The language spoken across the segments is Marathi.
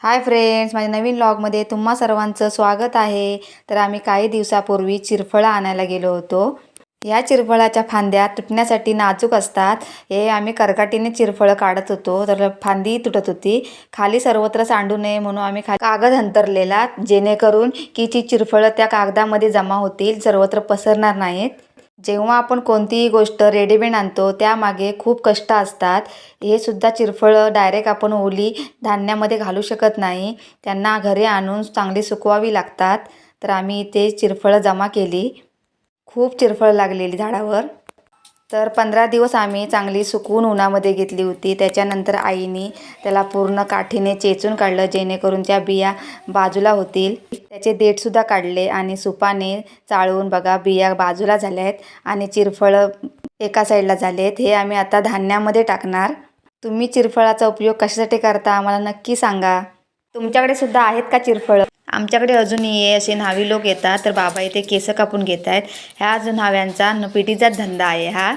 हाय फ्रेंड्स, माझ्या नवीन व्लॉगमध्ये तुम्हा सर्वांचं स्वागत आहे. तर आम्ही काही दिवसापूर्वी चिरफळं आणायला गेलो होतो. या चिरफळाच्या फांद्या तुटण्यासाठी नाजूक असतात. हे आम्ही करकाटीने चिरफळं काढत होतो, तर फांदी तुटत होती. खाली सर्वत्र सांडू नये म्हणून आम्ही कागद अंतरलेला, जेणेकरून की ती चिरफळं त्या कागदामध्ये जमा होतील, सर्वत्र पसरणार नाहीत. जेव्हा आपण कोणतीही गोष्ट रेडीमेड आणतो त्यामागे खूप कष्ट असतात. हे सुद्धा चिरफळं डायरेक्ट आपण ओली धान्यामध्ये घालू शकत नाही, त्यांना घरी आणून चांगली सुकवावी लागतात. तर आम्ही इथे चिरफळं जमा केली. खूप चिरफळं लागलेली झाडावर. तर 15 दिवस आम्ही चांगली सुकवून उन्हामध्ये घेतली होती. त्याच्यानंतर आईने त्याला पूर्ण काठीने चेचून काढलं, जेणेकरून त्या बिया बाजूला होतील. त्याचे देठसुद्धा काढले आणि सुपाने चाळून बघा बिया बाजूला झाल्या आहेत आणि चिरफळं एका साईडला झाले आहेत. हे आम्ही आता धान्यामध्ये टाकणार. तुम्ही चिरफळाचा उपयोग कशासाठी करता आम्हाला नक्की सांगा. तुमच्याकडे सुद्धा आहेत का चिरफळं? आमच्याकडे अजूनही असे न्हावी लोक येतात, तर बाबा इथे केस कापून घेत आहेत. ह्या अजून न्हाव्यांचा पिढीचाच धंदा आहे हा.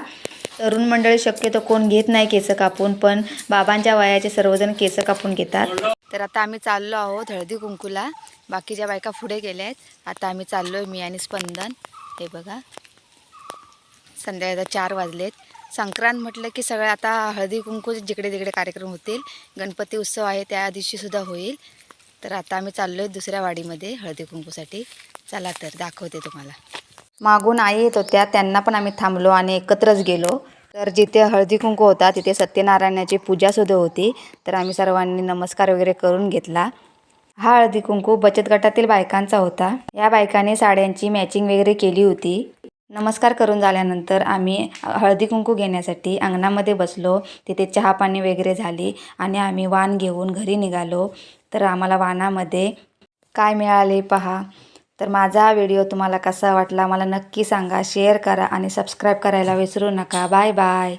तरुण मंडळी शक्यतो कोण घेत नाही केस कापून, पण बाबांच्या वयाचे सर्वजण केस कापून घेतात. तर आता आम्ही चाललो आहोत हळदी कुंकूला. बाकीच्या बायका पुढे गेल्या आहेत. आता आम्ही चाललोय, मी आणि स्पंदन. हे बघा, संध्याकाळी 4 वाजलेत. संक्रांत म्हटलं की सगळं आता हळदी कुंकू जिकडे तिकडे कार्यक्रम होतील. गणपती उत्सव आहे त्या दिवशीसुद्धा होईल. तर आता आम्ही चाललो आहे दुसऱ्या वाडीमध्ये हळदी कुंकूसाठी. चला तर दाखवते तुम्हाला. मागून आई येत होत्या, त्यांना पण आम्ही थांबलो आणि एकत्रच गेलो. तर जिथे हळदी कुंकू होता तिथे सत्यनारायणाची पूजासुद्धा होती. तर आम्ही सर्वांनी नमस्कार वगैरे करून घेतला. हा हळदी कुंकू बचत गटातील बायकांचा होता. या बायकांनी साड्यांची मॅचिंग वगैरे केली होती. नमस्कार करून झाल्यानंतर आम्ही हळदी कुंकू घेण्यासाठी अंगणामध्ये बसलो. तिथे चहा पाणी वगैरे झाली आणि आम्ही वाण घेऊन घरी निघालो. तर आम्हाला वाणामध्ये काय मिळाले पहा. तर माझा हा व्हिडिओ तुम्हाला कसा वाटला मला नक्की सांगा. शेअर करा आणि सबस्क्राईब करायला विसरू नका. Bye bye.